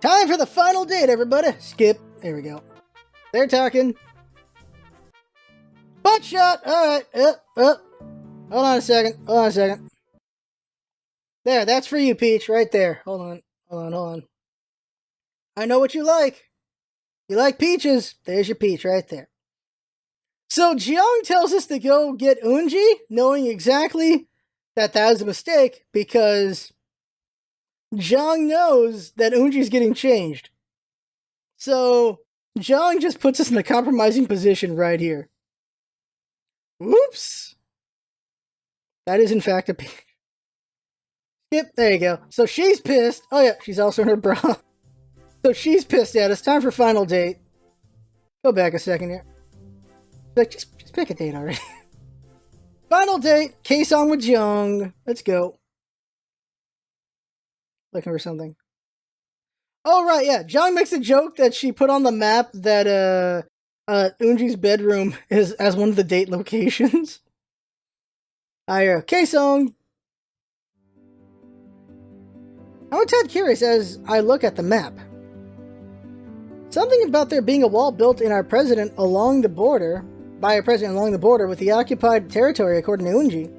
Time for the final date, everybody. Skip. There we go. They're talking. Butt shot. All right. Hold on a second. There, that's for you, Peach, right there. Hold on. I know what you like. You like peaches. There's your peach right there. So Jiang tells us to go get Eunji, knowing exactly that was a mistake, because Jiang knows that Eunji's getting changed. So Jiang just puts us in a compromising position right here. Whoops! That is in fact a peach. Yep, there you go. So she's pissed. Oh yeah, she's also in her bra. So she's pissed at us. Time for final date. Go back a second here. Like, just pick a date already. Final date. K-Song with Jiang. Let's go. Looking for something. Oh right, yeah. Jiang makes a joke that she put on the map that Eunji's bedroom is as one of the date locations. K-Song. I'm a tad curious as I look at the map. Something about there being a wall built in our president along the border, by our president along the border with the occupied territory according to Eunji.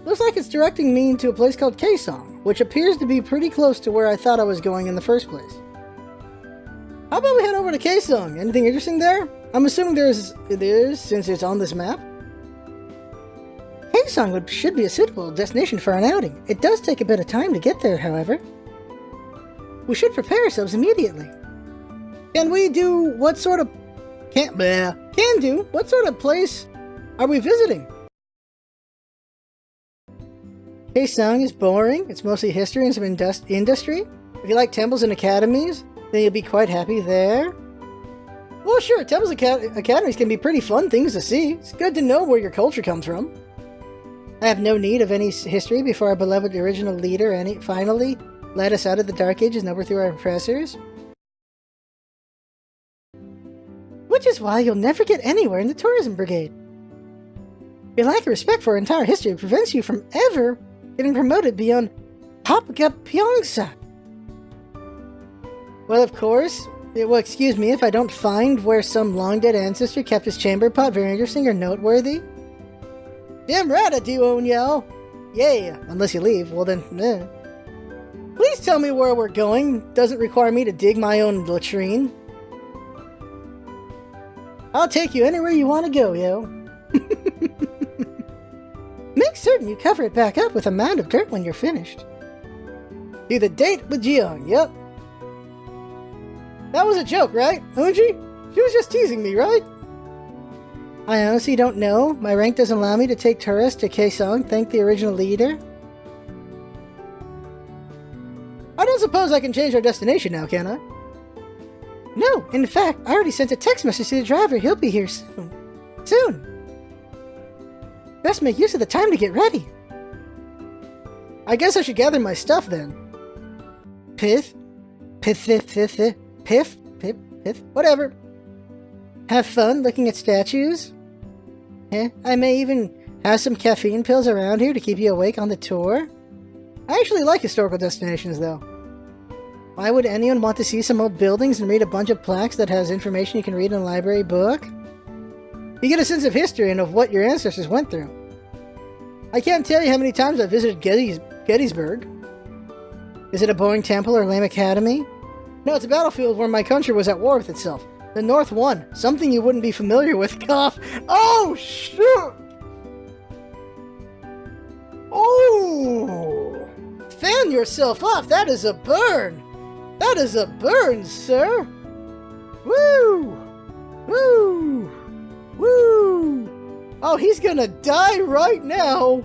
Looks like it's directing me to a place called K-Song, which appears to be pretty close to where I thought I was going in the first place. How about we head over to K-Song? Anything interesting there? I'm assuming there is, since it's on this map. K-Song should be a suitable destination for an outing. It does take a bit of time to get there, however. We should prepare ourselves immediately. Can do? What sort of place are we visiting? K-Song is boring. It's mostly history and some industry. If you like temples and academies, then you'll be quite happy there. Well, sure, temples and academies can be pretty fun things to see. It's good to know where your culture comes from. I have no need of any history before our beloved original leader finally led us out of the Dark Ages and overthrew our oppressors. Which is why you'll never get anywhere in the tourism brigade. Your lack of respect for our entire history prevents you from ever getting promoted beyond Hapga Pyongsa. Well, of course, it will excuse me if I don't find where some long-dead ancestor kept his chamber pot very interesting or noteworthy. Damn right I do, Onyao. Yeah, unless you leave, well then, eh. Please tell me where we're going. Doesn't require me to dig my own latrine. I'll take you anywhere you want to go, yo. Make certain you cover it back up with a mound of dirt when you're finished. Do the date with Jiang, yep. That was a joke, right, Eunji? She was just teasing me, right? I honestly don't know. My rank doesn't allow me to take tourists to K-Song, thank the original leader. I don't suppose I can change our destination now, can I? No, in fact, I already sent a text message to the driver. He'll be here soon. Best make use of the time to get ready. I guess I should gather my stuff then. Piff, whatever. Have fun looking at statues. I may even have some caffeine pills around here to keep you awake on the tour. I actually like historical destinations, though. Why would anyone want to see some old buildings and read a bunch of plaques that has information you can read in a library book? You get a sense of history and of what your ancestors went through. I can't tell you how many times I've visited Gettysburg. Is it a boring temple or lame academy? No, it's a battlefield where my country was at war with itself. The North won. Something you wouldn't be familiar with. Cough. Oh, shoot! Oh! Fan yourself off. That is a burn. That is a burn, sir. Woo! Woo! Woo! Oh, he's gonna die right now.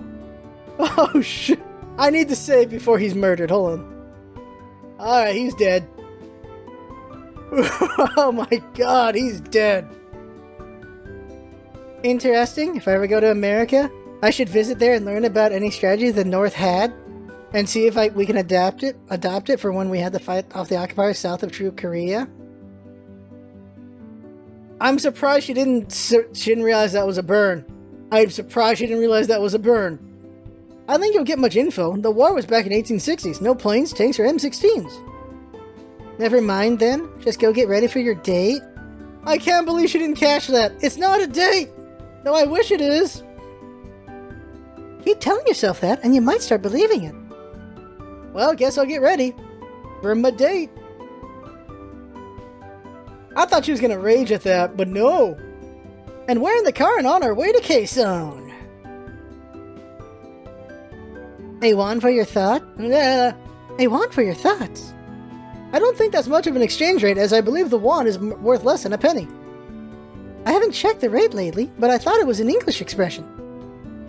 Oh, shit. I need to save before he's murdered. Hold on. Alright, he's dead. Oh my god, he's dead. Interesting. If I ever go to America, I should visit there and learn about any strategies the North had, and see if we can adopt it for when we had to fight off the occupiers south of true Korea. I'm surprised she didn't realize that was a burn. I'm surprised she didn't realize that was a burn. I think you'll get much info. The war was back in 1860s. No planes, tanks, or M16s. Never mind then. Just go get ready for your date. I can't believe she didn't catch that. It's not a date. No, I wish it is. Keep telling yourself that, and you might start believing it. Well, guess I'll get ready for my date. I thought she was gonna rage at that, but no. And we're in the car and on our way to K-Zone. A1 for your thought? A1 for your thoughts. I don't think that's much of an exchange rate, as I believe the won is worth less than a penny. I haven't checked the rate lately, but I thought it was an English expression.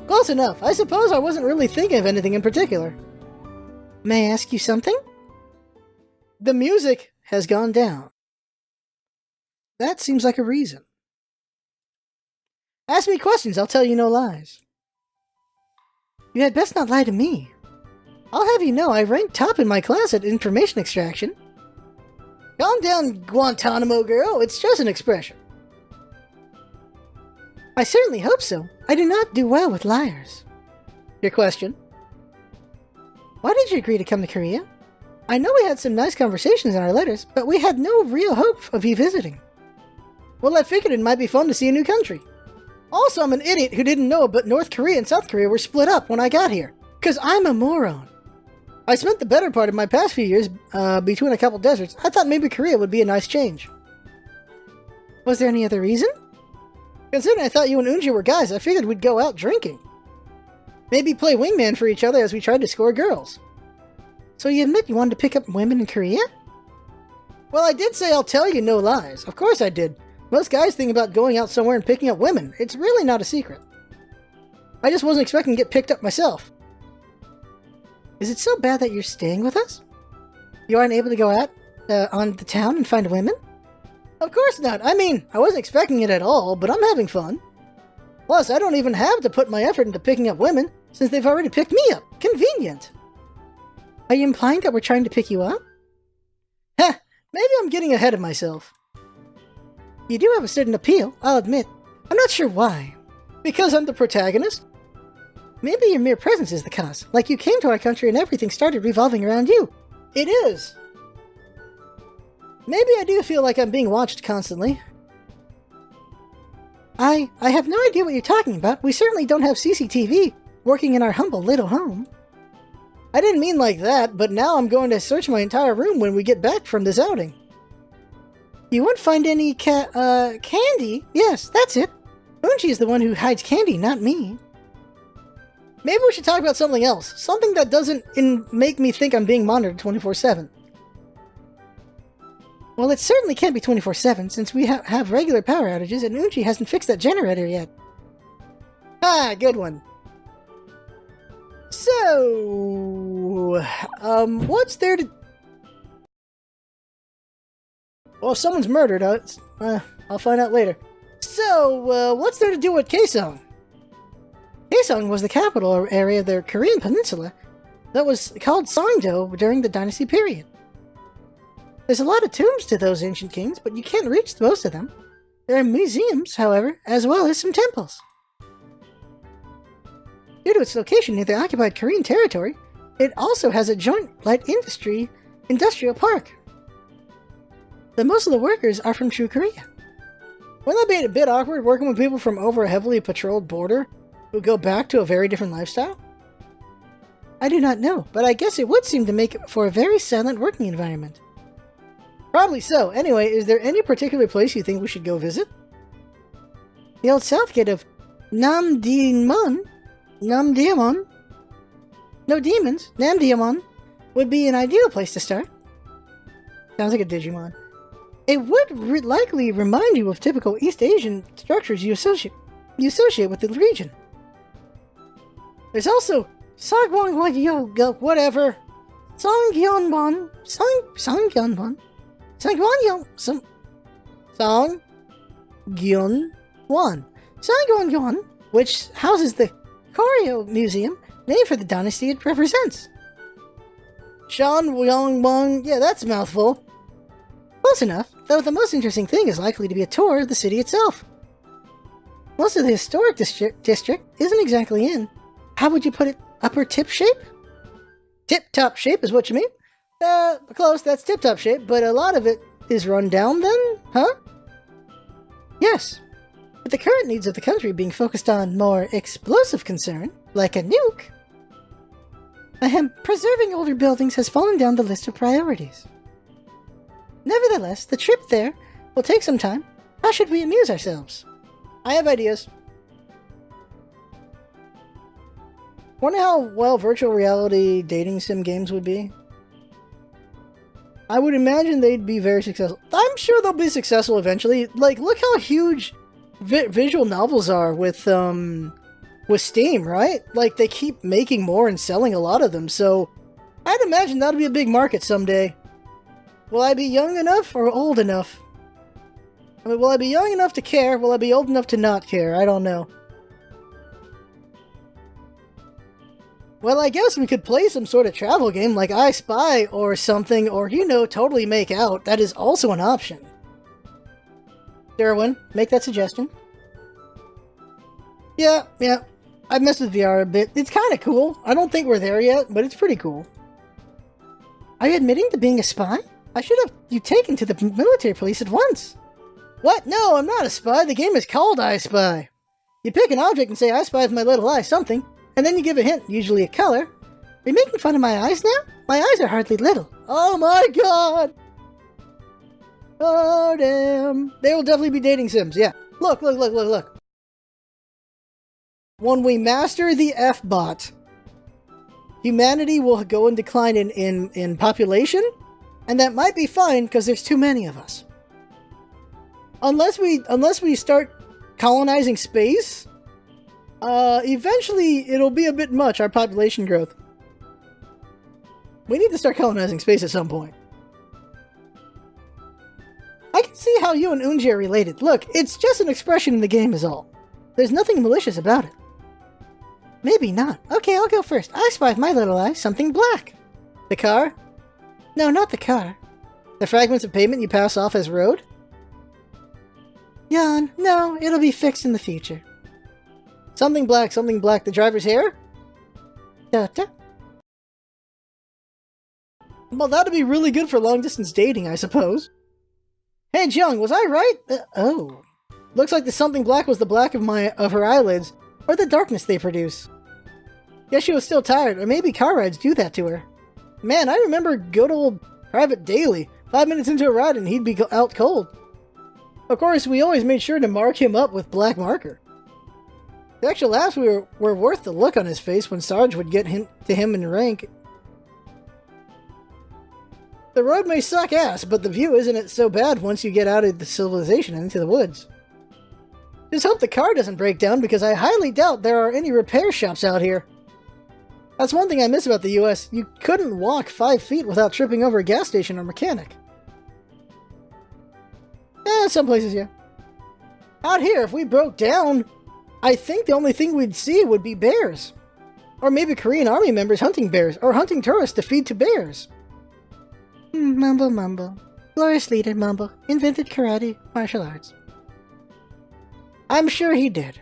Close enough. I suppose I wasn't really thinking of anything in particular. May I ask you something? The music has gone down. That seems like a reason. Ask me questions, I'll tell you no lies. You had best not lie to me. I'll have you know I ranked top in my class at information extraction. Calm down, Guantanamo girl, it's just an expression. I certainly hope so. I do not do well with liars. Your question? Why did you agree to come to Korea? I know we had some nice conversations in our letters, but we had no real hope of you visiting. Well, I figured it might be fun to see a new country. Also, I'm an idiot who didn't know but North Korea and South Korea were split up when I got here, 'cause I'm a moron. I spent the better part of my past few years between a couple deserts. I thought maybe Korea would be a nice change. Was there any other reason? Considering I thought you and Unji were guys, I figured we'd go out drinking. Maybe play wingman for each other as we tried to score girls. So you admit you wanted to pick up women in Korea? Well, I did say I'll tell you no lies. Of course I did. Most guys think about going out somewhere and picking up women. It's really not a secret. I just wasn't expecting to get picked up myself. Is it so bad that you're staying with us? You aren't able to go out on the town and find women? Of course not. I mean, I wasn't expecting it at all, but I'm having fun. Plus, I don't even have to put my effort into picking up women, since they've already picked me up. Convenient. Are you implying that we're trying to pick you up? Heh, maybe I'm getting ahead of myself. You do have a certain appeal, I'll admit. I'm not sure why. Because I'm the protagonist? Maybe your mere presence is the cause. Like you came to our country and everything started revolving around you. It is. Maybe I do feel like I'm being watched constantly. I have no idea what you're talking about. We certainly don't have CCTV working in our humble little home. I didn't mean like that, but now I'm going to search my entire room when we get back from this outing. You won't find any candy? Yes, that's it. Unji is the one who hides candy, not me. Maybe we should talk about something else. Something that doesn't make me think I'm being monitored 24/7. Well, it certainly can't be 24/7 since we have regular power outages and Unji hasn't fixed that generator yet. Ah, good one. So, what's there to... Well, if someone's murdered, I'll find out later. So, what's there to do with Kaesong? Kaesong was the capital area of the Korean peninsula that was called Songdo during the dynasty period. There's a lot of tombs to those ancient kings, but you can't reach most of them. There are museums, however, as well as some temples. Due to its location near the occupied Korean territory, it also has a joint light industrial park. But most of the workers are from true Korea. Wouldn't that be a bit awkward working with people from over a heavily patrolled border who go back to a very different lifestyle? I do not know, but I guess it would seem to make for a very silent working environment. Probably so. Anyway, is there any particular place you think we should go visit? The old south gate of Namdaemon? No demons. Namdaemon would be an ideal place to start. Sounds like a Digimon. It would likely remind you of typical East Asian structures you associate with the region. There's also Sangwon, whatever. Sangyeonbon. Sangyeonbon, which houses the Koryo Museum, named for the dynasty it represents. Shanwyongbon, yeah, that's a mouthful. Close enough, though the most interesting thing is likely to be a tour of the city itself. Most of the historic district isn't exactly in, how would you put it, upper tip shape? Tip-top shape is what you mean? Close, that's tip-top shape, but a lot of it is run down then? Huh? Yes. With the current needs of the country being focused on more explosive concern, like a nuke, preserving older buildings has fallen down the list of priorities. Nevertheless, the trip there will take some time. How should we amuse ourselves? I have ideas. Wonder how well virtual reality dating sim games would be. I would imagine they'd be very successful. I'm sure they'll be successful eventually. Like, look how huge visual novels are with Steam, right? Like, they keep making more and selling a lot of them, so I'd imagine that'll be a big market someday. Will I be young enough or old enough? I mean, will I be young enough to care? Will I be old enough to not care? I don't know. Well, I guess we could play some sort of travel game like I Spy or something, or, you know, totally make out. That is also an option. Derwin, make that suggestion. Yeah. I've messed with VR a bit. It's kind of cool. I don't think we're there yet, but it's pretty cool. Are you admitting to being a spy? I should have you taken to the military police at once. What? No, I'm not a spy. The game is called I Spy. You pick an object and say, I spy with my little eye something, and then you give a hint, usually a color. Are you making fun of my eyes now? My eyes are hardly little. Oh my god! Oh damn. They will definitely be dating sims, yeah. Look. When we master the F-bot, humanity will go in decline in population, and that might be fine because there's too many of us. Unless we start colonizing space, eventually it'll be a bit much, our population growth. We need to start colonizing space at some point. I can see how you and Unji are related. Look, it's just an expression in the game is all. There's nothing malicious about it. Maybe not. Okay, I'll go first. I spy with my little eye something black. The car? No, not the car. The fragments of pavement you pass off as road? Yawn. No, it'll be fixed in the future. Something black, the driver's hair? Da-da. Well, that'd be really good for long-distance dating, I suppose. Hey, Jung, was I right? Oh. Looks like the something black was the black of her eyelids, or the darkness they produce. Guess she was still tired, or maybe car rides do that to her. Man, I remember good old Private Daily. 5 minutes into a ride and he'd be out cold. Of course, we always made sure to mark him up with black marker. The extra laughs were worth the look on his face when Sarge would get to him in rank. The road may suck ass, but the view isn't so bad once you get out of the civilization and into the woods. Just hope the car doesn't break down, because I highly doubt there are any repair shops out here. That's one thing I miss about the US. You couldn't walk 5 feet without tripping over a gas station or mechanic. Some places, yeah. Out here, if we broke down, I think the only thing we'd see would be bears. Or maybe Korean army members hunting bears, or hunting tourists to feed to bears. Mumble. Glorious leader, Mumble. Invented karate, martial arts. I'm sure he did.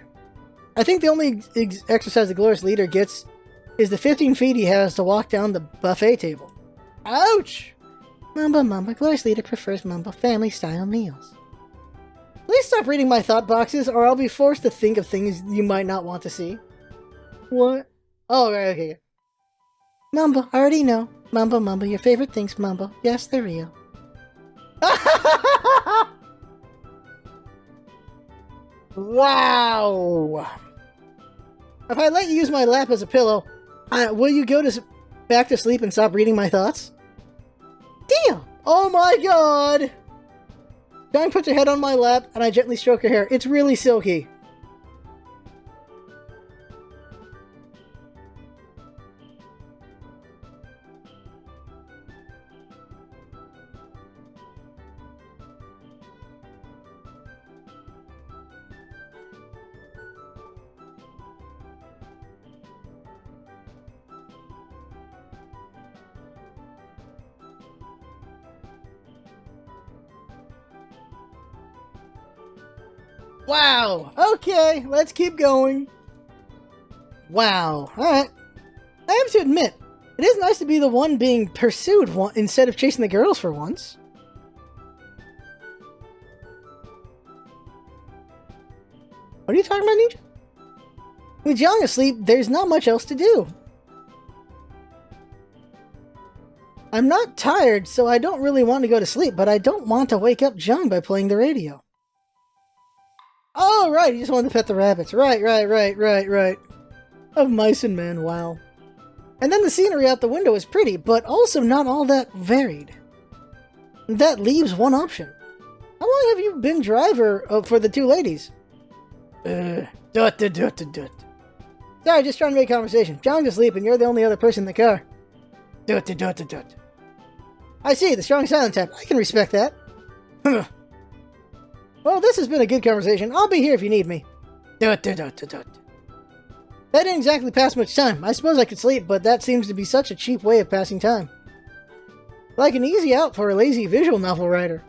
I think the only exercise the glorious leader gets is the 15 feet he has to walk down the buffet table. Ouch! Mumble. Glorious leader prefers Mumble family-style meals. Please stop reading my thought boxes, or I'll be forced to think of things you might not want to see. What? Oh, right, okay. Mumble, already know. Mumble, your favorite things, Mumble. Yes, they're real. Wow! If I let you use my lap as a pillow, will you go back to sleep and stop reading my thoughts? Deal! Oh my god! Jung puts her head on my lap, and I gently stroke her hair. It's really silky. Wow! Okay, let's keep going. Wow. Alright. I have to admit, It is nice to be the one being pursued instead of chasing the girls for once. What are you talking about, Ninja? With Jiang asleep, there's not much else to do. I'm not tired, so I don't really want to go to sleep, but I don't want to wake up Jiang by playing the radio. Oh, right, you just wanted to pet the rabbits. Right. Of mice and men, wow. And then the scenery out the window is pretty, but also not all that varied. That leaves one option. How long have you been driver for the two ladies? Sorry, just trying to make conversation. Jiang's asleep and you're the only other person in the car. I see, the strong silent type. I can respect that. Well, this has been a good conversation. I'll be here if you need me. That didn't exactly pass much time. I suppose I could sleep, but that seems to be such a cheap way of passing time. Like an easy out for a lazy visual novel writer.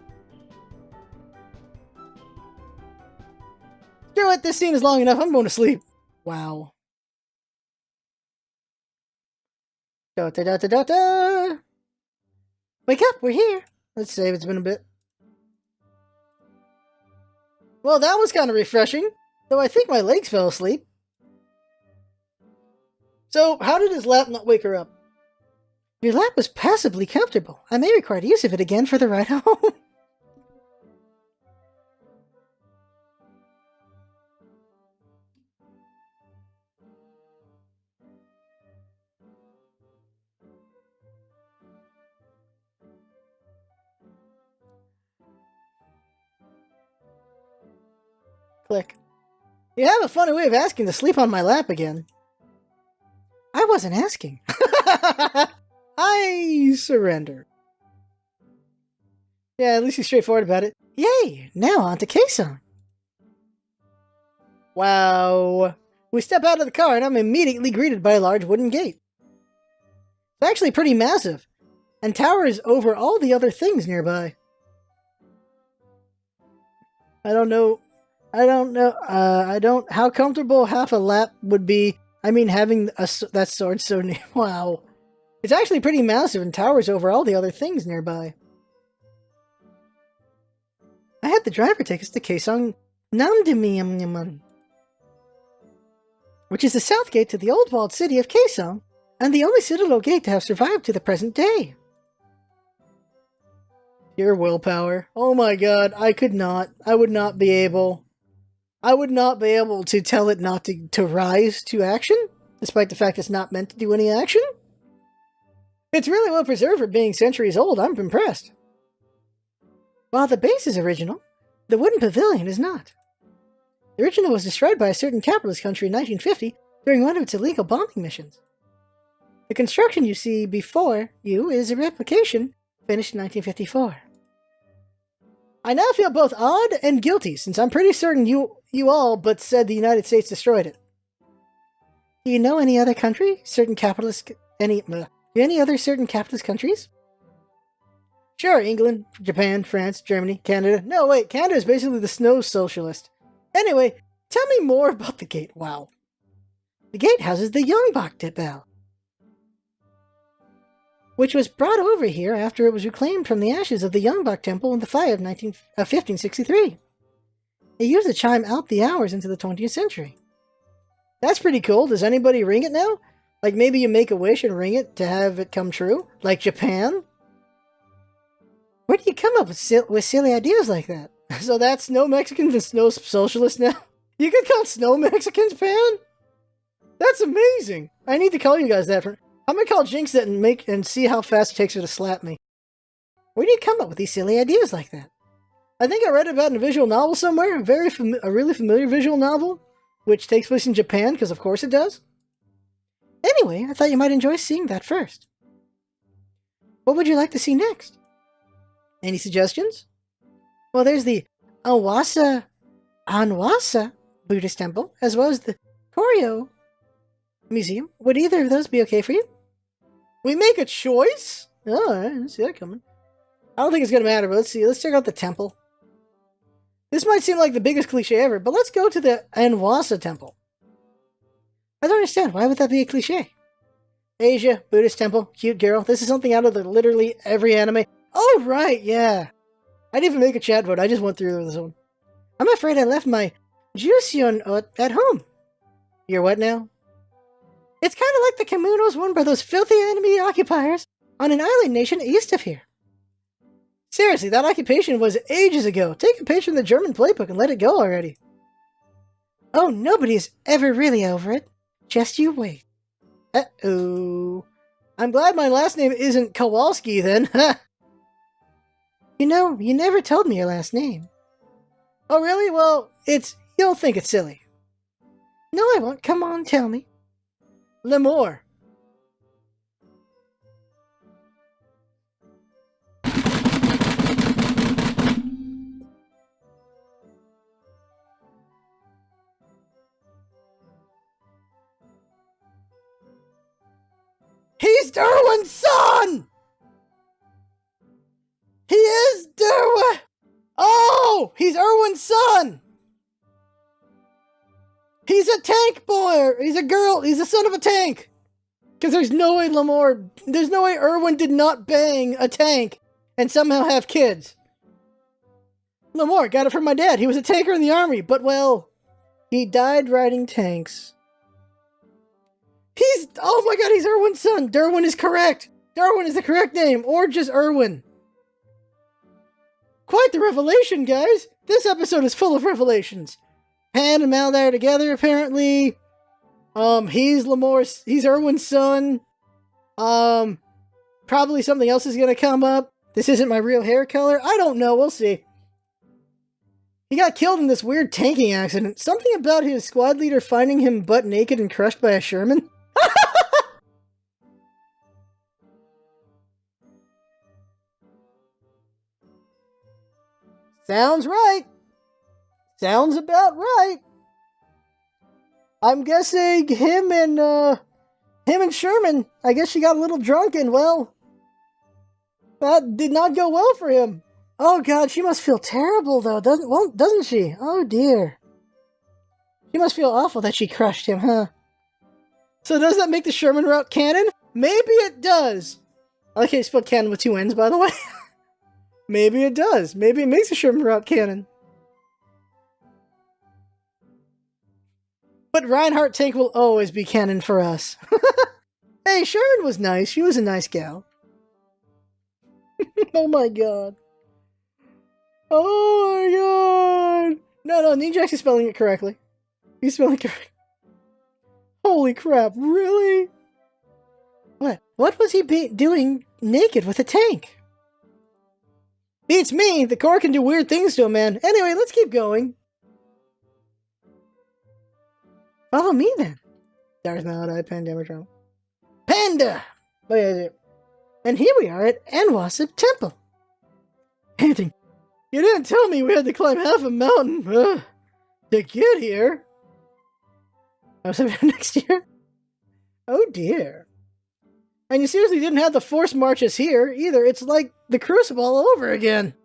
Screw it, this scene is long enough. I'm going to sleep. Wow. Wake up, we're here. Let's save, it's been a bit. Well, that was kind of refreshing, though I think my legs fell asleep. So, how did his lap not wake her up? Your lap was passably comfortable. I may require use of it again for the ride home. Click. You have a funny way of asking to sleep on my lap again. I wasn't asking. I surrender. Yeah, at least he's straightforward about it. Yay! Now on to K-Song. Wow. We step out of the car and I'm immediately greeted by a large wooden gate. It's actually pretty massive, and towers over all the other things nearby. I don't know how comfortable half a lap would be. I mean, having that sword so near. Wow. It's actually pretty massive and towers over all the other things nearby. I had the driver take us to Kaesong Namdimiam, which is the south gate to the old walled city of Kaesong, and the only citadel gate to have survived to the present day. Pure willpower. Oh my god, I would not be able to tell it not to rise to action, despite the fact it's not meant to do any action. It's really well preserved for being centuries old. I'm impressed. While the base is original, the wooden pavilion is not. The original was destroyed by a certain capitalist country in 1950 during one of its illegal bombing missions. The construction you see before you is a replication finished in 1954. I now feel both odd and guilty, since I'm pretty certain you all but said the United States destroyed it. Do you know any other country? Any other certain capitalist countries? Sure, England, Japan, France, Germany, Canada. No, wait, Canada is basically the snow socialist. Anyway, tell me more about the gate. Wow. The gate houses the Yongbok Bell, which was brought over here after it was reclaimed from the ashes of the Yongbok Temple in the fire of 1563. It used to chime out the hours into the 20th century. That's pretty cool. Does anybody ring it now? Like maybe you make a wish and ring it to have it come true? Like Japan? Where do you come up with silly ideas like that? So that's Snow Mexicans and Snow Socialists now? You could call Snow Mexicans, Pan? That's amazing! I need to call you guys that. I'm gonna call Jinx that and see how fast it takes her to slap me. Where do you come up with these silly ideas like that? I think I read about it in a visual novel somewhere, a really familiar visual novel, which takes place in Japan, because of course it does. Anyway, I thought you might enjoy seeing that first. What would you like to see next? Any suggestions? Well, there's the Anwasa Buddhist Temple, as well as the Koryo Museum. Would either of those be okay for you? We make a choice? Oh, I didn't see that coming. I don't think it's going to matter, but let's see. Let's check out the temple. This might seem like the biggest cliche ever, but let's go to the Anwasa Temple. I don't understand. Why would that be a cliche? Asia, Buddhist temple, cute girl. This is something out of literally every anime. Oh, right, yeah. I didn't even make a chat vote. I just went through this one. I'm afraid I left my Jusion at home. You're what now? It's kind of like the kimonos worn by those filthy enemy occupiers on an island nation east of here. Seriously, that occupation was ages ago. Take a page from the German playbook and let it go already. Oh, nobody's ever really over it. Just you wait. Uh-oh. I'm glad my last name isn't Kowalski then. You know, you never told me your last name. Oh, really? Well, you'll think it's silly. No, I won't. Come on, tell me. Lemore. He's Derwin's son! He is Derwin! Oh! He's Erwin's son! He's a tank boy! He's a girl! He's the son of a tank! Because there's no way there's no way Erwin did not bang a tank and somehow have kids. Lemore, got it from my dad. He was a tanker in the army, but well, he died riding tanks. Oh my god, he's Erwin's son! Derwin is correct! Derwin is the correct name, or just Erwin. Quite the revelation, guys! This episode is full of revelations. Han and Mal there together, apparently. He's Erwin's son. Probably something else is gonna come up. This isn't my real hair color. I don't know, we'll see. He got killed in this weird tanking accident. Something about his squad leader finding him butt naked and crushed by a Sherman? Sounds right. Sounds about right. I'm guessing him and Sherman, I guess she got a little drunk and, well, that did not go well for him. Oh god, she must feel terrible though, doesn't she? Oh dear. She must feel awful that she crushed him, huh? So does that make the Sherman route canon? Maybe it does. I like how you spelled canon with two N's, by the way. Maybe it does. Maybe it makes the Sherman route canon. But Reinhardt tank will always be canon for us. Hey, Sherman was nice. She was a nice gal. Oh my god. Oh my god. No, Ninjax is spelling it correctly. He's spelling it correctly. Holy crap, really? What was he doing naked with a tank? Beats me! The core can do weird things to a man. Anyway, let's keep going. Follow me then. Darth Maladi, Pandemic Drum. Panda! Wait, is it? And here we are at Anwasip Temple. Panting. You didn't tell me we had to climb half a mountain to get here. I was having next year. Oh dear. And you seriously didn't have the forced marches here either. It's like the Crucible all over again.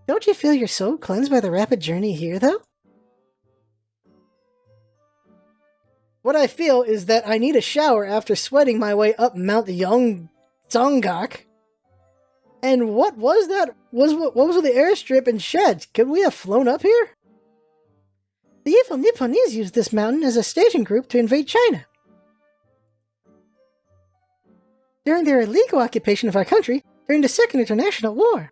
Don't you feel your soul cleansed by the rapid journey here, though? What I feel is that I need a shower after sweating my way up Mount Yongzongak. And what was that? What was with the airstrip and sheds? Could we have flown up here? The evil Nipponese used this mountain as a staging group to invade China. During their illegal occupation of our country during the Second International War.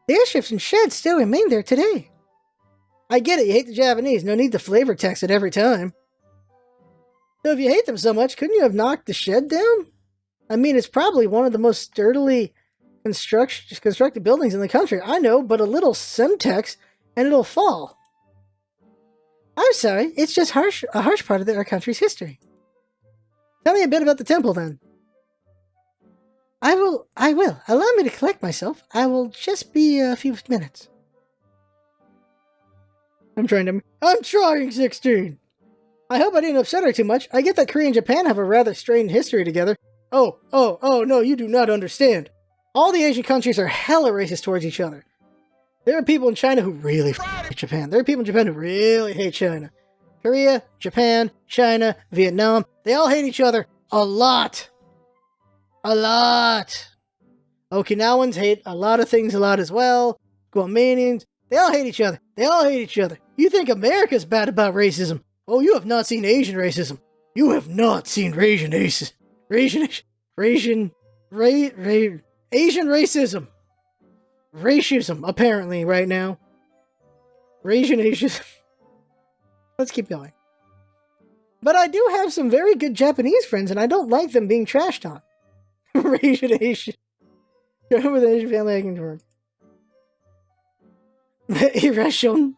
The airships and sheds still remain there today. I get it, you hate the Japanese, no need to flavor text it every time. So if you hate them so much, couldn't you have knocked the shed down? I mean, it's probably one of the most sturdily constructed buildings in the country. I know, but a little Semtex and it'll fall. I'm sorry, it's just a harsh part of our country's history. Tell me a bit about the temple, then. I will. Allow me to collect myself. I will just be a few minutes. I'm trying, 16! I hope I didn't upset her too much. I get that Korea and Japan have a rather strained history together. Oh, no, you do not understand. All the Asian countries are hella racist towards each other. There are people in China who really hate Japan. There are people in Japan who really hate China. Korea, Japan, China, Vietnam, they all hate each other a lot. A lot. Okinawans hate a lot of things a lot as well. Guamanians, they all hate each other. They all hate each other. You think America's bad about racism? Oh, you have not seen Asian racism. You have not seen Asian racism. Asian racism. Racism, apparently, right now. Asian. Let's keep going. But I do have some very good Japanese friends, and I don't like them being trashed on. Asian. Go with an Asian family I can confirm. Irrational.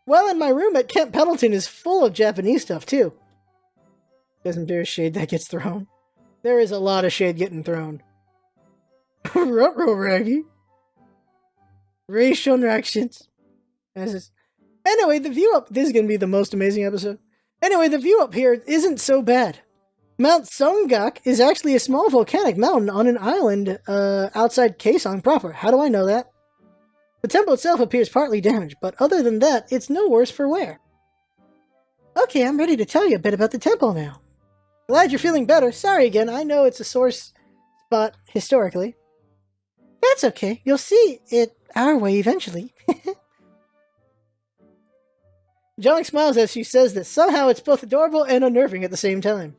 Well, in my room at Camp Pendleton is full of Japanese stuff, too. Isn't there shade that gets thrown? There is a lot of shade getting thrown. Ruh-roh, Raggy. Racial reactions. Anyway, the view up... This is going to be the most amazing episode. Anyway, the view up here isn't so bad. Mount Songgak is actually a small volcanic mountain on an island outside Kaesong proper. How do I know that? The temple itself appears partly damaged, but other than that, it's no worse for wear. Okay, I'm ready to tell you a bit about the temple now. Glad you're feeling better. Sorry again, I know it's a sore spot historically. That's okay, you'll see it our way eventually. Jong smiles as she says that somehow it's both adorable and unnerving at the same time.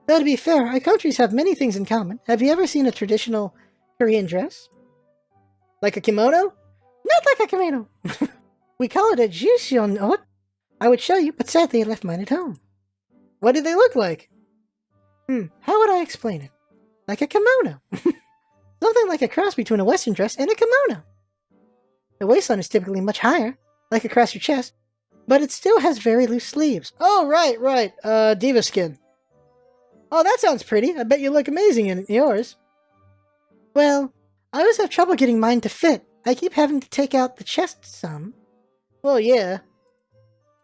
Though to be fair, our countries have many things in common. Have you ever seen a traditional Korean dress? Like a kimono? Not like a kimono. We call it a jusyeon. I would show you, but sadly I left mine at home. What do they look like? How would I explain it? Like a kimono. Something like a cross between a Western dress and a kimono. The waistline is typically much higher, like across your chest, but it still has very loose sleeves. Oh, right. Diva skin. Oh, that sounds pretty. I bet you look amazing in yours. Well, I always have trouble getting mine to fit. I keep having to take out the chest some. Well, yeah.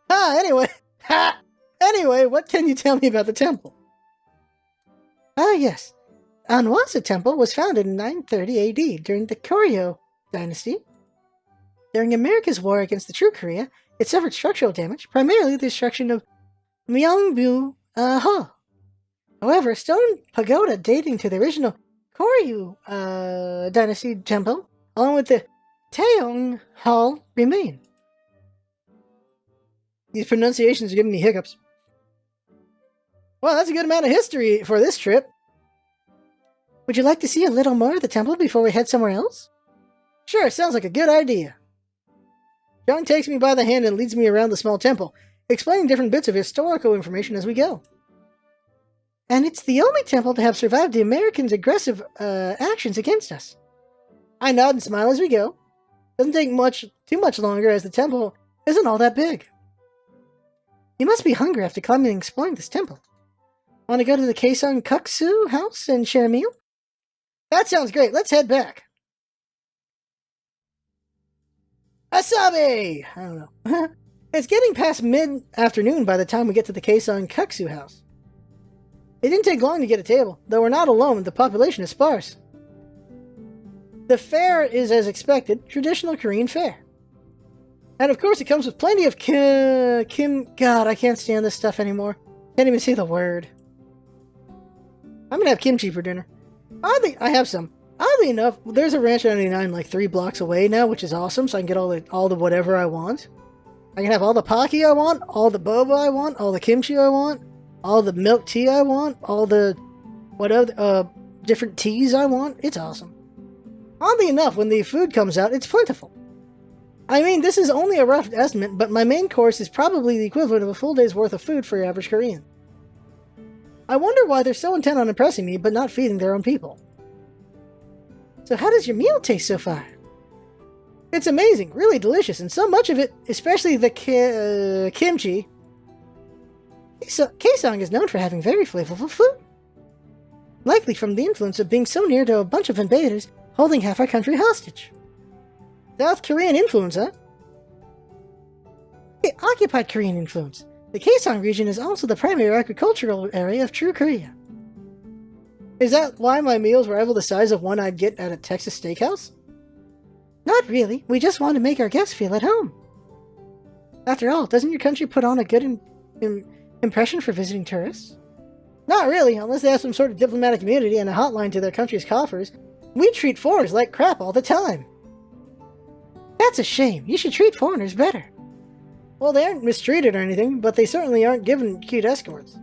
Anyway, what can you tell me about the temple? Yes. Anwasa Temple was founded in 930 AD during the Koryo dynasty. During America's war against the True Korea, it suffered structural damage, primarily the destruction of Myeongbu-ho. However, a stone pagoda dating to the original Koryu dynasty temple, along with the Taeyong Hall, remain. These pronunciations are giving me hiccups. Well, that's a good amount of history for this trip. Would you like to see a little more of the temple before we head somewhere else? Sure, sounds like a good idea. John takes me by the hand and leads me around the small temple, explaining different bits of historical information as we go. And it's the only temple to have survived the Americans' aggressive actions against us. I nod and smile as we go. Doesn't take too much longer as the temple isn't all that big. You must be hungry after climbing and exploring this temple. Want to go to the Kaesong Kuksu house and share a meal? That sounds great. Let's head back. Asabe! I don't know. It's getting past mid-afternoon by the time we get to the Kaesong Kuksu house. It didn't take long to get a table, though we're not alone, the population is sparse. The fare is as expected, traditional Korean fare. And of course it comes with plenty of God, I can't stand this stuff anymore. Can't even say the word. I'm gonna have kimchi for dinner. I have some. Oddly enough, there's a Ranch 99 like 3 blocks away now, which is awesome, so I can get all the whatever I want. I can have all the pocky I want, all the boba I want, all the kimchi I want, all the milk tea I want, all the whatever different teas I want. It's awesome. Oddly enough, when the food comes out, it's plentiful. I mean, this is only a rough estimate, but my main course is probably the equivalent of a full day's worth of food for your average Korean. I wonder why they're so intent on impressing me, but not feeding their own people. So how does your meal taste so far? It's amazing, really delicious, and so much of it, especially the kimchi. Kaesong is known for having very flavorful food. Likely from the influence of being so near to a bunch of invaders holding half our country hostage. South Korean influence, huh? The occupied Korean influence. The Kaesong region is also the primary agricultural area of true Korea. Is that why my meals rival the size of one I'd get at a Texas steakhouse? Not really. We just want to make our guests feel at home. After all, doesn't your country put on a good impression for visiting tourists? Not really, unless they have some sort of diplomatic immunity and a hotline to their country's coffers. We treat foreigners like crap all the time. That's a shame. You should treat foreigners better. Well, they aren't mistreated or anything, but they certainly aren't given cute escorts.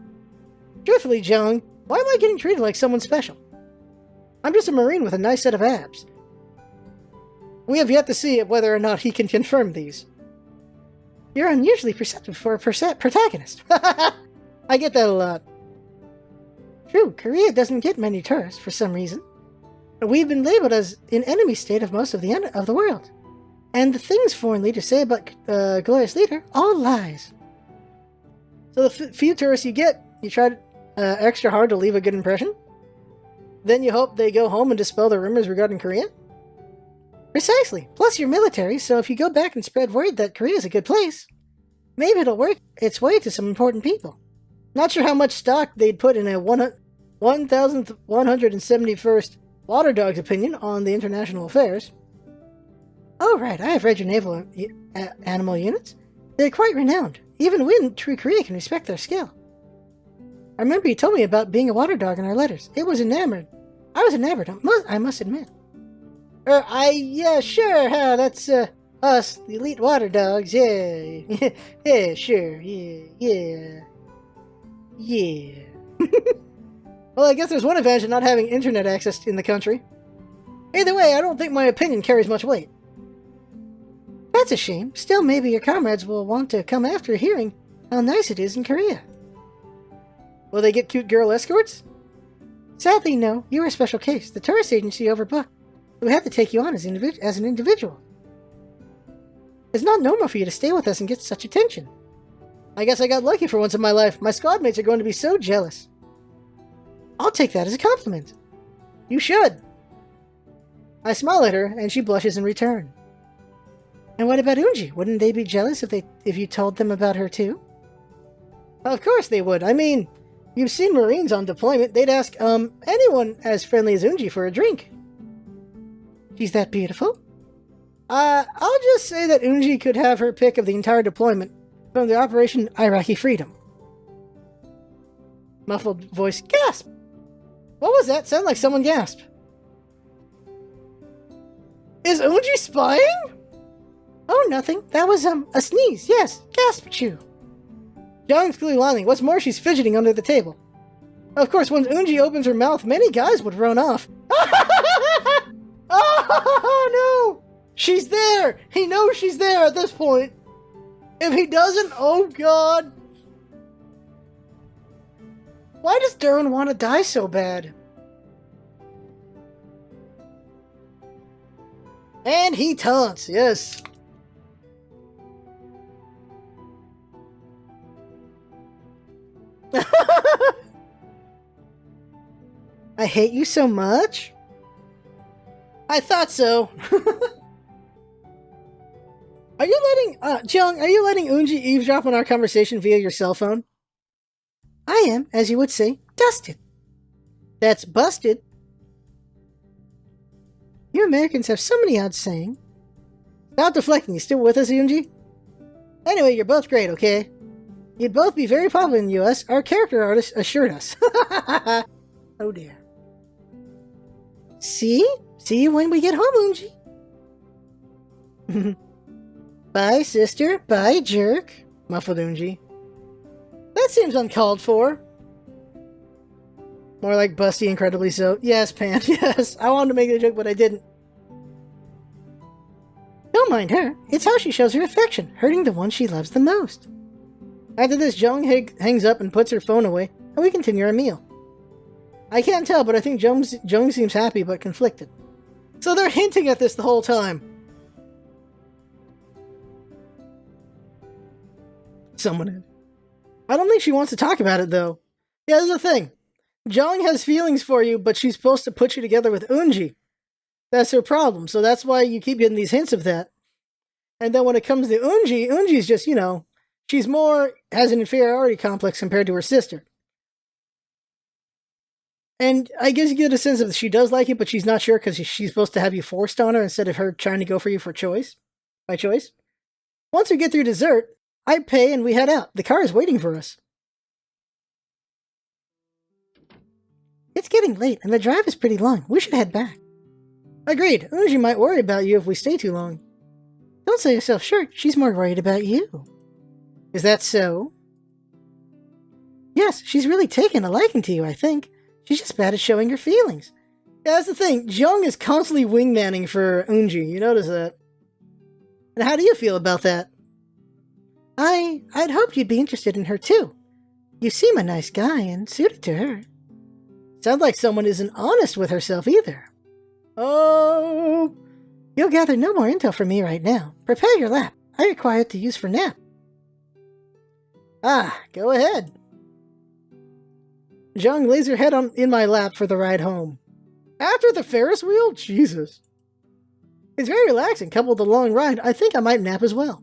Truthfully, Jung, why am I getting treated like someone special? I'm just a Marine with a nice set of abs. We have yet to see whether or not he can confirm these. You're unusually perceptive for a protagonist. I get that a lot. True, Korea doesn't get many tourists for some reason. We've been labeled as an enemy state of most of the world. And the things foreign leaders say about glorious leader, all lies. So the few tourists you get, you try extra hard to leave a good impression? Then you hope they go home and dispel the rumors regarding Korea? Precisely. Plus you're military, so if you go back and spread word that Korea is a good place, maybe it'll work its way to some important people. Not sure how much stock they'd put in a 1,171st water dog's opinion on the international affairs. Oh, right, I have read your naval animal units. They're quite renowned. Even we in true Korea can respect their skill. I remember you told me about being a water dog in our letters. I was enamored, I must admit. Yeah, sure, that's, us, the elite water dogs, yeah. Yeah, sure, yeah. Well, I guess there's one advantage of not having internet access in the country. Either way, I don't think my opinion carries much weight. That's a shame. Still, maybe your comrades will want to come after hearing how nice it is in Korea. Will they get cute girl escorts? Sadly, no. You're a special case. The tourist agency overbooked. We have to take you on as an individual. It's not normal for you to stay with us and get such attention. I guess I got lucky for once in my life. My squad mates are going to be so jealous. I'll take that as a compliment. You should. I smile at her, and she blushes in return. And what about Unji? Wouldn't they be jealous if you told them about her too? Of course they would. I mean, you've seen Marines on deployment. They'd ask, anyone as friendly as Unji for a drink. She's that beautiful? I'll just say that Unji could have her pick of the entire deployment from the Operation Iraqi Freedom. Muffled voice, gasp! What was that? Sounded like someone gasped. Is Unji spying? Oh, nothing. That was, a sneeze. Yes, gasped you. Jung's clearly lying. What's more, she's fidgeting under the table. Of course, when Unji opens her mouth, many guys would run off. Oh, no! She's there! He knows she's there at this point. If he doesn't, oh god. Why does Durin want to die so bad? And he taunts, yes. I hate you so much? I thought so. Are you letting, Jung, are you letting Unji eavesdrop on our conversation via your cell phone? I am, as you would say, dusted. That's busted. You Americans have so many odd sayings. Stop deflecting. You still with us, Unji? Anyway, you're both great, okay? You'd both be very popular in the U.S., our character artist assured us. Oh dear. See? See you when we get home, Unji. Bye, sister. Bye, jerk. Muffled Unji. That seems uncalled for. More like busty, incredibly so. Yes, Pan, yes. I wanted to make the joke, but I didn't. Don't mind her. It's how she shows her affection, hurting the one she loves the most. After this, Jung hangs up and puts her phone away, and we continue our meal. I can't tell, but I think Jung seems happy but conflicted. So they're hinting at this the whole time. Someone. I don't think she wants to talk about it, though. Yeah, that's the thing. Jung has feelings for you, but she's supposed to put you together with Unji. That's her problem, so that's why you keep getting these hints of that. And then when it comes to Unji, Unji's just, you know, she's has an inferiority complex compared to her sister. And I guess you get a sense of she does like it, but she's not sure because she's supposed to have you forced on her instead of her trying to go for you by choice. Once we get through dessert, I pay and we head out. The car is waiting for us. It's getting late, and the drive is pretty long. We should head back. Agreed. Unji might worry about you if we stay too long. Don't sell yourself short. She's more worried about you. Is that so? Yes, she's really taken a liking to you, I think. She's just bad at showing her feelings. Yeah, that's the thing. Jung is constantly wingmanning for Unji. You notice that. And how do you feel about that? I'd hoped you'd be interested in her, too. You seem a nice guy and suited to her. Sounds like someone isn't honest with herself either. Oh, you'll gather no more intel from me right now. Prepare your lap. I require it to use for nap. Ah, go ahead. Jung lays her head in my lap for the ride home. After the Ferris wheel? Jesus. It's very relaxing, coupled with the long ride. I think I might nap as well.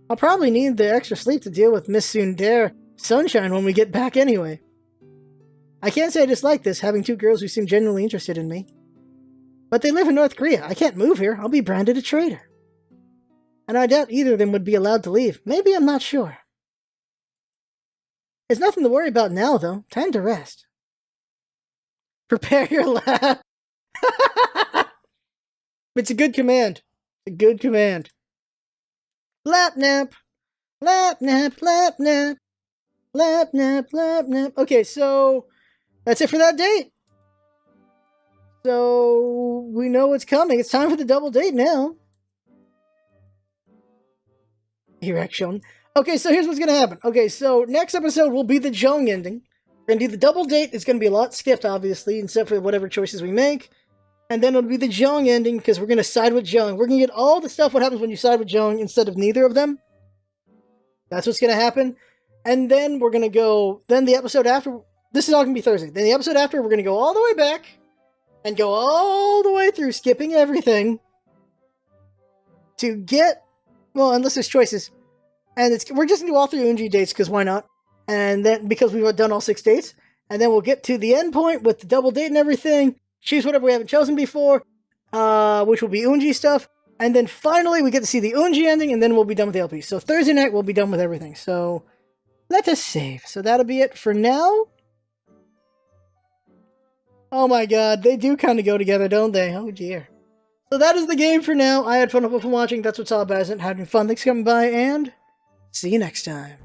I'll probably need the extra sleep to deal with Miss Sundare Sunshine when we get back anyway. I can't say I dislike this, having two girls who seem genuinely interested in me. But they live in North Korea. I can't move here. I'll be branded a traitor. And I doubt either of them would be allowed to leave. Maybe, I'm not sure. There's nothing to worry about now, though. Time to rest. Prepare your lap. It's a good command. A good command. Lap nap. Lap nap, lap nap. Lap nap, lap nap. Okay, so that's it for that date. So we know what's coming. It's time for the double date now. Erection. Okay, so here's what's going to happen. Okay, so next episode will be the Jung ending. We're going to do the double date. It's going to be a lot skipped, obviously, except for whatever choices we make. And then it'll be the Jung ending, because we're going to side with Jung. We're going to get all the stuff what happens when you side with Jung instead of neither of them. That's what's going to happen. And then we're going to go... Then the episode after... This is all going to be Thursday. Then the episode after, we're going to go all the way back. And go all the way through, skipping everything. To get... Well, unless there's choices. And we're just going to do all 3 Unji dates, because why not? And then, because we've done all 6 dates. And then we'll get to the end point with the double date and everything. Choose whatever we haven't chosen before. Which will be Unji stuff. And then finally, we get to see the Unji ending, and then we'll be done with the LP. So Thursday night, we'll be done with everything. So, let us save. So that'll be it for now. Oh my god, they do kind of go together, don't they? Oh dear. So that is the game for now. I had fun watching. That's what's all about, isn't it? Having fun. Thanks for coming by, and see you next time.